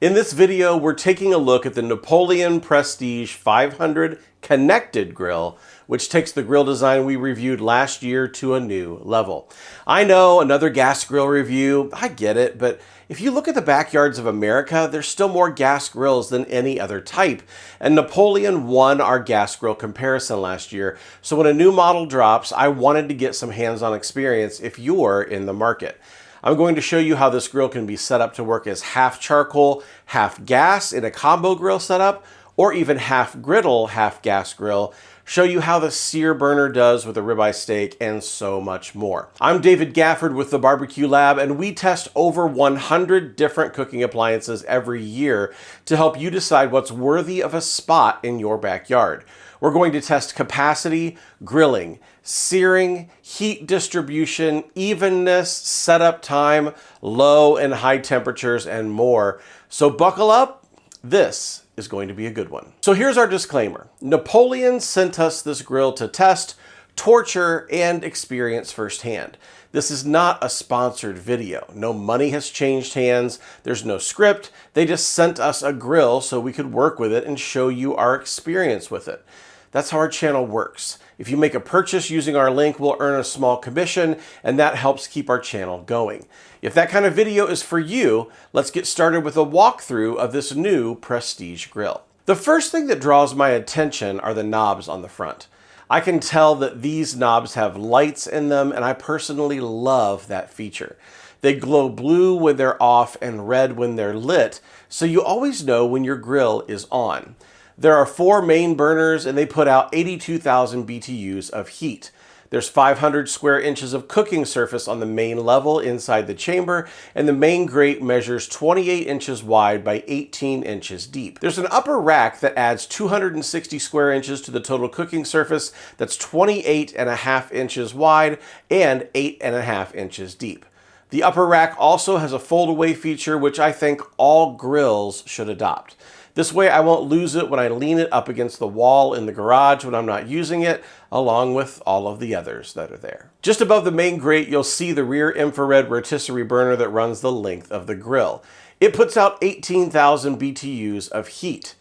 In this video, we're taking a look at the Napoleon Prestige 500 Connected Grill, which takes the grill design we reviewed last year to a new level. I know, another gas grill review, I get it, but if you look at the backyards of America, there's still more gas grills than any other type, and Napoleon won our gas grill comparison last year, so when a new model drops, I wanted to get some hands-on experience if you're in the market. I'm going to show you how this grill can be set up to work as half charcoal, half gas in a combo grill setup, or even half griddle, half gas grill, show you how the sear burner does with a ribeye steak, and so much more. I'm David Gafford with the Barbecue Lab, and we test over 100 different cooking appliances every year to help you decide what's worthy of a spot in your backyard. We're going to test capacity, grilling, searing, heat distribution, evenness, setup time, low and high temperatures, and more. So buckle up, this is going to be a good one. So here's our disclaimer. Napoleon sent us this grill to test, torture, and experience firsthand. This is not a sponsored video. No money has changed hands. There's no script. They just sent us a grill so we could work with it and show you our experience with it. That's how our channel works. If you make a purchase using our link, we'll earn a small commission, and that helps keep our channel going. If that kind of video is for you, let's get started with a walkthrough of this new Prestige grill. The first thing that draws my attention are the knobs on the front. I can tell that these knobs have lights in them, and I personally love that feature. They glow blue when they're off and red when they're lit, so you always know when your grill is on. There are 4 main burners, and they put out 82,000 BTUs of heat. There's 500 square inches of cooking surface on the main level inside the chamber, and the main grate measures 28 inches wide by 18 inches deep. There's an upper rack that adds 260 square inches to the total cooking surface that's 28.5 inches wide and 8.5 inches deep. The upper rack also has a fold-away feature, which I think all grills should adopt. This way I won't lose it when I lean it up against the wall in the garage when I'm not using it, along with all of the others that are there. Just above the main grate, you'll see the rear infrared rotisserie burner that runs the length of the grill. It puts out 18,000 BTUs of heat.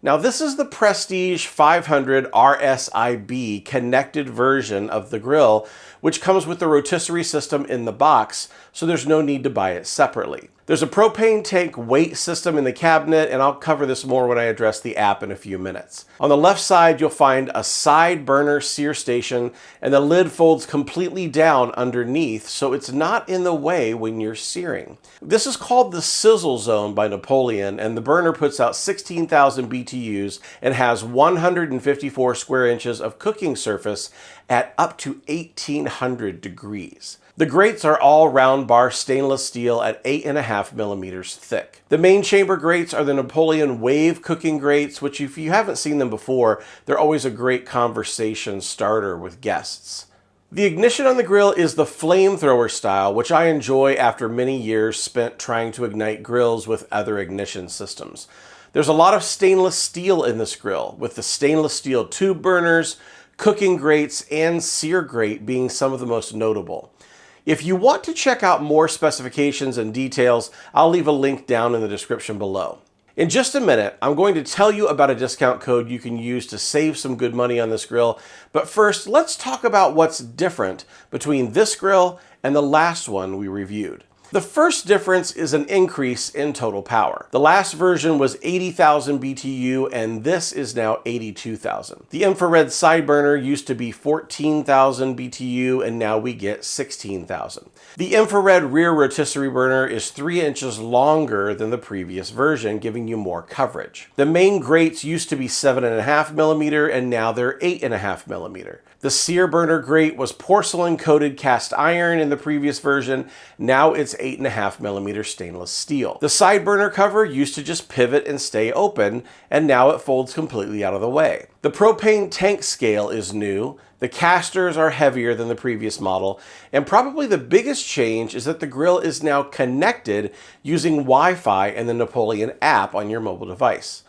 Now this is the Prestige 500 RSIB connected version of the grill, which comes with the rotisserie system in the box, so there's no need to buy it separately. There's a propane tank weight system in the cabinet, and I'll cover this more when I address the app in a few minutes. On the left side, you'll find a side burner sear station, and the lid folds completely down underneath, so it's not in the way when you're searing. This is called the sizzle zone by Napoleon, and the burner puts out 16,000 BTUs and has 154 square inches of cooking surface at up to 1800 degrees. The grates are all round bar stainless steel at 8.5 millimeters thick. The main chamber grates are the Napoleon Wave cooking grates, which if you haven't seen them before, they're always a great conversation starter with guests. The ignition on the grill is the flamethrower style, which I enjoy after many years spent trying to ignite grills with other ignition systems. There's a lot of stainless steel in this grill, with the stainless steel tube burners, cooking grates, and sear grate being some of the most notable. If you want to check out more specifications and details, I'll leave a link down in the description below. In just a minute, I'm going to tell you about a discount code you can use to save some good money on this grill, but first, let's talk about what's different between this grill and the last one we reviewed. The first difference is an increase in total power. The last version was 80,000 BTU, and this is now 82,000. The infrared side burner used to be 14,000 BTU, and now we get 16,000. The infrared rear rotisserie burner is 3 inches longer than the previous version, giving you more coverage. The main grates used to be 7.5 millimeter, and now they're 8.5 millimeter. The sear burner grate was porcelain coated cast iron in the previous version. Now it's 8.5 millimeter stainless steel. The side burner cover used to just pivot and stay open, and now it folds completely out of the way. The propane tank scale is new. The casters are heavier than the previous model, and probably the biggest change is that the grill is now connected using Wi-Fi and the Napoleon app on your mobile device.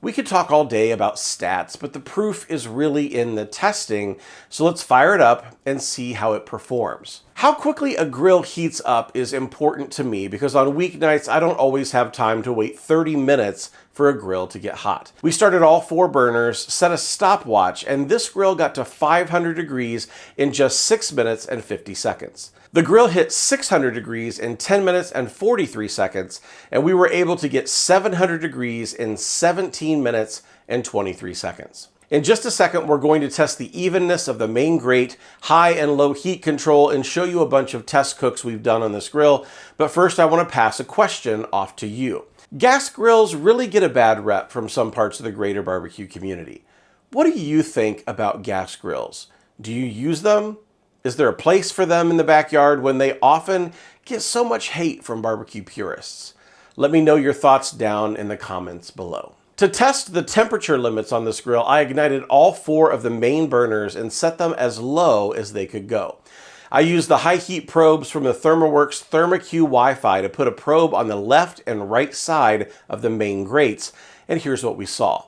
We could talk all day about stats, but the proof is really in the testing, so let's fire it up and see how it performs. How quickly a grill heats up is important to me because on weeknights I don't always have time to wait 30 minutes for a grill to get hot. We started all 4 burners, set a stopwatch, and this grill got to 500 degrees in just 6 minutes and 50 seconds. The grill hit 600 degrees in 10 minutes and 43 seconds, and we were able to get 700 degrees in 17 minutes and 23 seconds. In just a second, we're going to test the evenness of the main grate, high and low heat control, and show you a bunch of test cooks we've done on this grill. But first, I want to pass a question off to you. Gas grills really get a bad rep from some parts of the greater barbecue community. What do you think about gas grills? Do you use them? Is there a place for them in the backyard when they often get so much hate from barbecue purists? Let me know your thoughts down in the comments below. To test the temperature limits on this grill, I ignited all 4 of the main burners and set them as low as they could go. I used the high heat probes from the ThermoWorks ThermoQ Wi-Fi to put a probe on the left and right side of the main grates, and here's what we saw.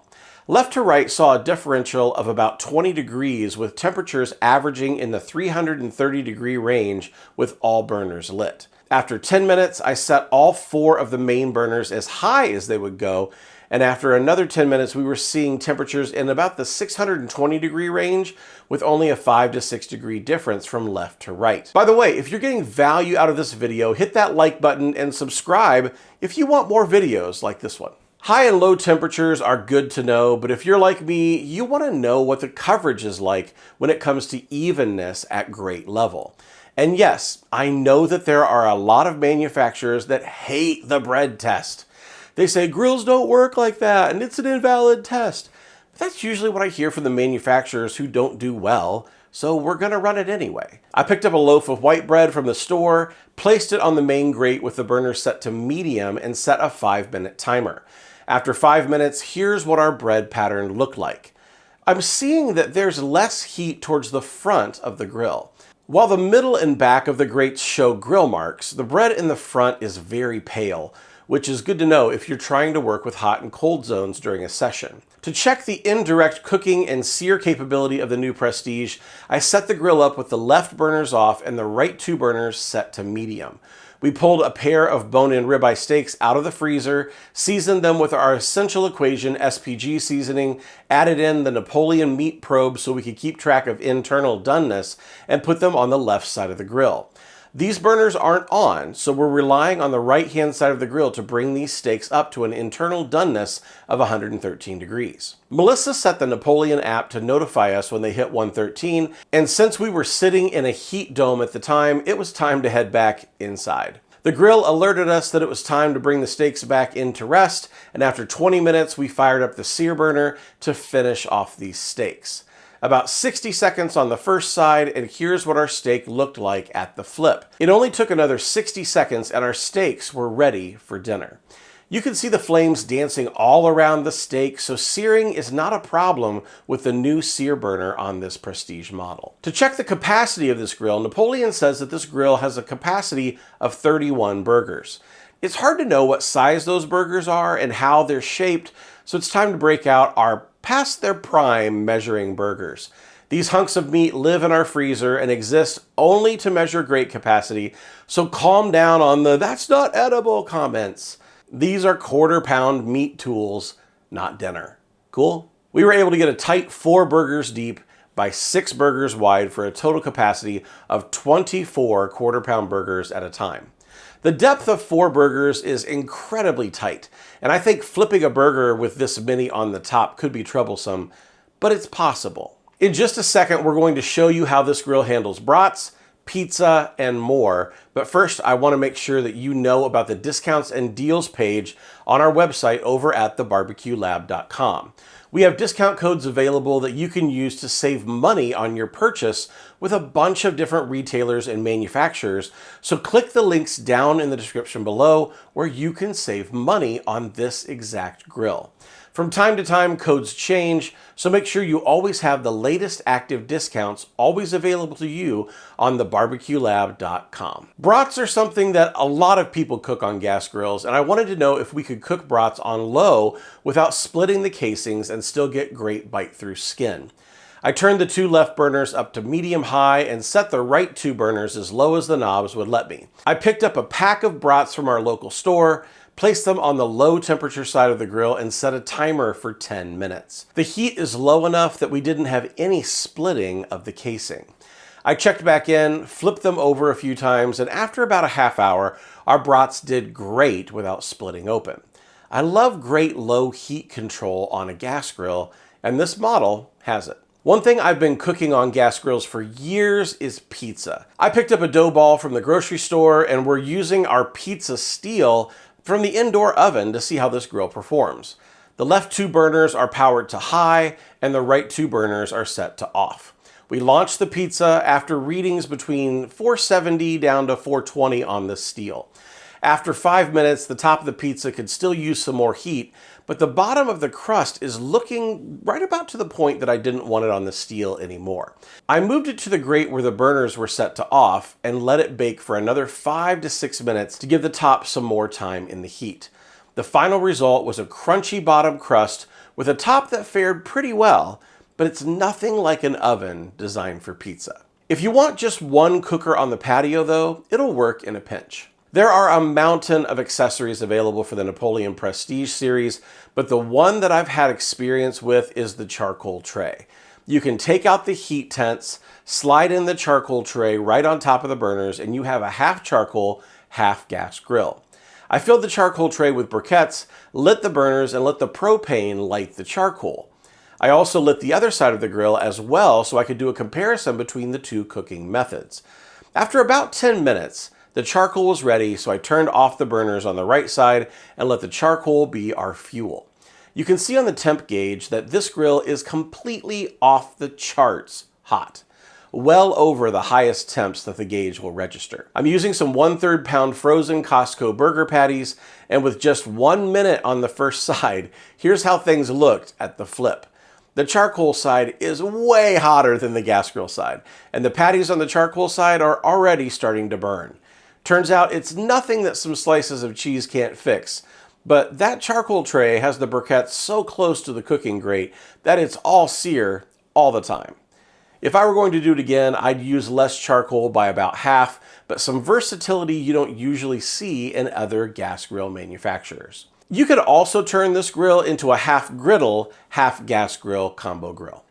Left to right saw a differential of about 20 degrees with temperatures averaging in the 330 degree range with all burners lit. After 10 minutes, I set all 4 of the main burners as high as they would go, and after another 10 minutes, we were seeing temperatures in about the 620 degree range with only a 5 to 6 degree difference from left to right. By the way, if you're getting value out of this video, hit that like button and subscribe if you want more videos like this one. High and low temperatures are good to know, but if you're like me, you want to know what the coverage is like when it comes to evenness at grate level. And yes, I know that there are a lot of manufacturers that hate the bread test. They say grills don't work like that and it's an invalid test. But that's usually what I hear from the manufacturers who don't do well, so we're gonna run it anyway. I picked up a loaf of white bread from the store, placed it on the main grate with the burner set to medium, and set a 5-minute timer. After 5 minutes, here's what our bread pattern looked like. I'm seeing that there's less heat towards the front of the grill. While the middle and back of the grates show grill marks, the bread in the front is very pale, which is good to know if you're trying to work with hot and cold zones during a session. To check the indirect cooking and sear capability of the new Prestige, I set the grill up with the left burners off and the right 2 burners set to medium. We pulled a pair of bone-in ribeye steaks out of the freezer, seasoned them with our Essential Equation SPG seasoning, added in the Napoleon meat probe so we could keep track of internal doneness, and put them on the left side of the grill. These burners aren't on, so we're relying on the right-hand side of the grill to bring these steaks up to an internal doneness of 113 degrees. Melissa set the Napoleon app to notify us when they hit 113, and since we were sitting in a heat dome at the time, it was time to head back inside. The grill alerted us that it was time to bring the steaks back in to rest, and after 20 minutes, we fired up the sear burner to finish off these steaks. About 60 seconds on the first side, and here's what our steak looked like at the flip. It only took another 60 seconds and our steaks were ready for dinner. You can see the flames dancing all around the steak, so searing is not a problem with the new sear burner on this Prestige model. To check the capacity of this grill, Napoleon says that this grill has a capacity of 31 burgers. It's hard to know what size those burgers are and how they're shaped, so it's time to break out our past their prime measuring burgers. These hunks of meat live in our freezer and exist only to measure grate capacity, so calm down on the "that's not edible" comments. These are 1/4 pound meat tools, not dinner. Cool? We were able to get a tight 4 burgers deep by 6 burgers wide for a total capacity of 24 1/4 pound burgers at a time. The depth of 4 burgers is incredibly tight, and I think flipping a burger with this many on the top could be troublesome, but it's possible. In just a second, we're going to show you how this grill handles brats, pizza, and more, but first I want to make sure that you know about the discounts and deals page on our website over at thebarbecuelab.com. We have discount codes available that you can use to save money on your purchase with a bunch of different retailers and manufacturers, so click the links down in the description below where you can save money on this exact grill. From time to time, codes change, so make sure you always have the latest active discounts always available to you on thebarbecuelab.com. Brats are something that a lot of people cook on gas grills, and I wanted to know if we could cook brats on low without splitting the casings and still get great bite-through skin. I turned the 2 left burners up to medium-high and set the right 2 burners as low as the knobs would let me. I picked up a pack of brats from our local store, placed them on the low temperature side of the grill, and set a timer for 10 minutes. The heat is low enough that we didn't have any splitting of the casing. I checked back in, flipped them over a few times, and after about a half hour, our brats did great without splitting open. I love great low heat control on a gas grill, and this model has it. One thing I've been cooking on gas grills for years is pizza. I picked up a dough ball from the grocery store, and we're using our pizza steel from the indoor oven to see how this grill performs. The left 2 burners are powered to high, and the right 2 burners are set to off. We launched the pizza after readings between 470 down to 420 on the steel. After 5 minutes, the top of the pizza could still use some more heat, but the bottom of the crust is looking right about to the point that I didn't want it on the steel anymore. I moved it to the grate where the burners were set to off and let it bake for another 5 to 6 minutes to give the top some more time in the heat. The final result was a crunchy bottom crust with a top that fared pretty well, but it's nothing like an oven designed for pizza. If you want just one cooker on the patio though, it'll work in a pinch. There are a mountain of accessories available for the Napoleon Prestige series, but the one that I've had experience with is the charcoal tray. You can take out the heat tents, slide in the charcoal tray right on top of the burners, and you have a half charcoal, half gas grill. I filled the charcoal tray with briquettes, lit the burners, and let the propane light the charcoal. I also lit the other side of the grill as well so I could do a comparison between the 2 cooking methods. After about 10 minutes, the charcoal was ready, so I turned off the burners on the right side and let the charcoal be our fuel. You can see on the temp gauge that this grill is completely off the charts hot, well over the highest temps that the gauge will register. I'm using some 1/3 pound frozen Costco burger patties, and with just 1 minute on the first side, here's how things looked at the flip. The charcoal side is way hotter than the gas grill side, and the patties on the charcoal side are already starting to burn. Turns out it's nothing that some slices of cheese can't fix, but that charcoal tray has the briquettes so close to the cooking grate that it's all sear all the time. If I were going to do it again, I'd use less charcoal by about half, but some versatility you don't usually see in other gas grill manufacturers. You could also turn this grill into a half griddle, half gas grill combo grill.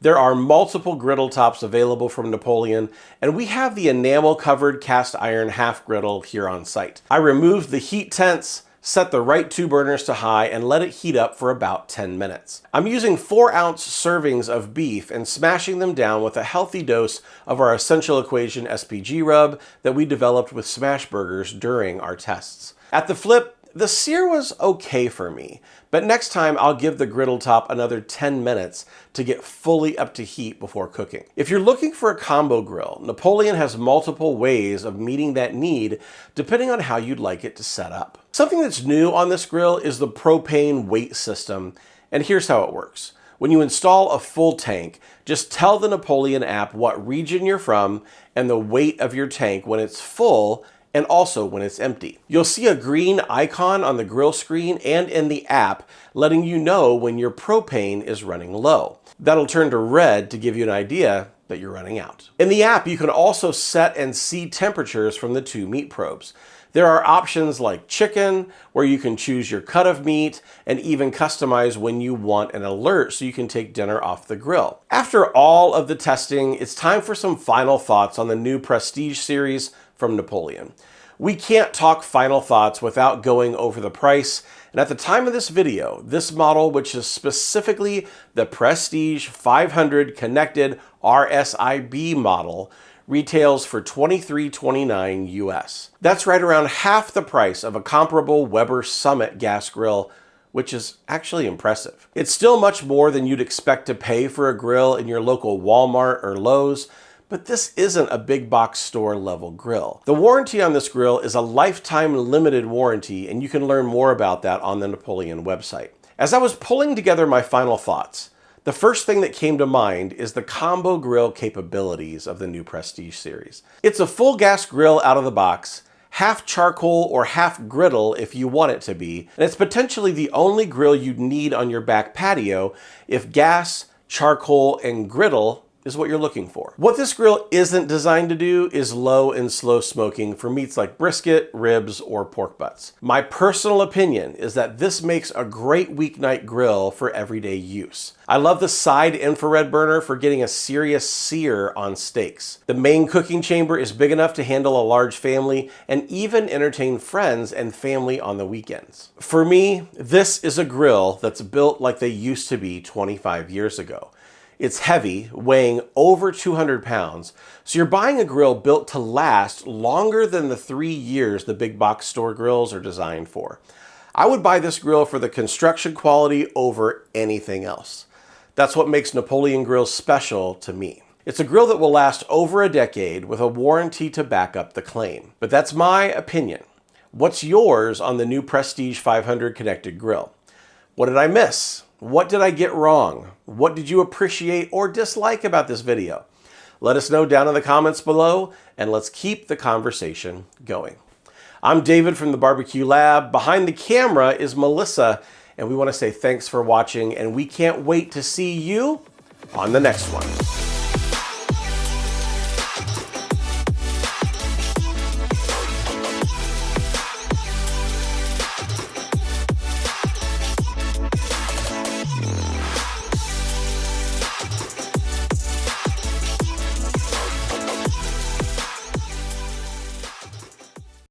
There are multiple griddle tops available from Napoleon, and we have the enamel-covered cast iron half griddle here on site. I removed the heat tents, set the right 2 burners to high, and let it heat up for about 10 minutes. I'm using 4-ounce servings of beef and smashing them down with a healthy dose of our Essential Equation SPG rub that we developed with smash burgers during our tests. At the flip, the sear was okay for me, but next time I'll give the griddle top another 10 minutes to get fully up to heat before cooking. If you're looking for a combo grill, Napoleon has multiple ways of meeting that need depending on how you'd like it to set up. Something that's new on this grill is the propane weight system, and here's how it works. When you install a full tank, just tell the Napoleon app what region you're from and the weight of your tank when it's full and also when it's empty. You'll see a green icon on the grill screen and in the app letting you know when your propane is running low. That'll turn to red to give you an idea that you're running out. In the app, you can also set and see temperatures from the 2 meat probes. There are options like chicken, where you can choose your cut of meat and even customize when you want an alert so you can take dinner off the grill. After all of the testing, it's time for some final thoughts on the new Prestige series from Napoleon. We can't talk final thoughts without going over the price, and at the time of this video, this model, which is specifically the Prestige 500 Connected RSIB model, retails for $23.29 US. That's right around half the price of a comparable Weber Summit gas grill, which is actually impressive. It's still much more than you'd expect to pay for a grill in your local Walmart or Lowe's, but this isn't a big box store level grill. The warranty on this grill is a lifetime limited warranty, and you can learn more about that on the Napoleon website. As I was pulling together my final thoughts, the first thing that came to mind is the combo grill capabilities of the new Prestige series. It's a full gas grill out of the box, half charcoal or half griddle if you want it to be, and it's potentially the only grill you'd need on your back patio if gas, charcoal, and griddle is what you're looking for. What this grill isn't designed to do is low and slow smoking for meats like brisket, ribs, or pork butts. My personal opinion is that this makes a great weeknight grill for everyday use. I love the side infrared burner for getting a serious sear on steaks. The main cooking chamber is big enough to handle a large family and even entertain friends and family on the weekends. For me, this is a grill that's built like they used to be 25 years ago. It's heavy, weighing over 200 pounds, so you're buying a grill built to last longer than the 3 years the big box store grills are designed for. I would buy this grill for the construction quality over anything else. That's what makes Napoleon Grills special to me. It's a grill that will last over a decade with a warranty to back up the claim. But that's my opinion. What's yours on the new Prestige 500 Connected Grill? What did I miss? What did I get wrong? What did you appreciate or dislike about this video? Let us know down in the comments below, and let's keep the conversation going. I'm David from the Barbecue Lab. Behind the camera is Melissa, and we want to say thanks for watching, and we can't wait to see you on the next one.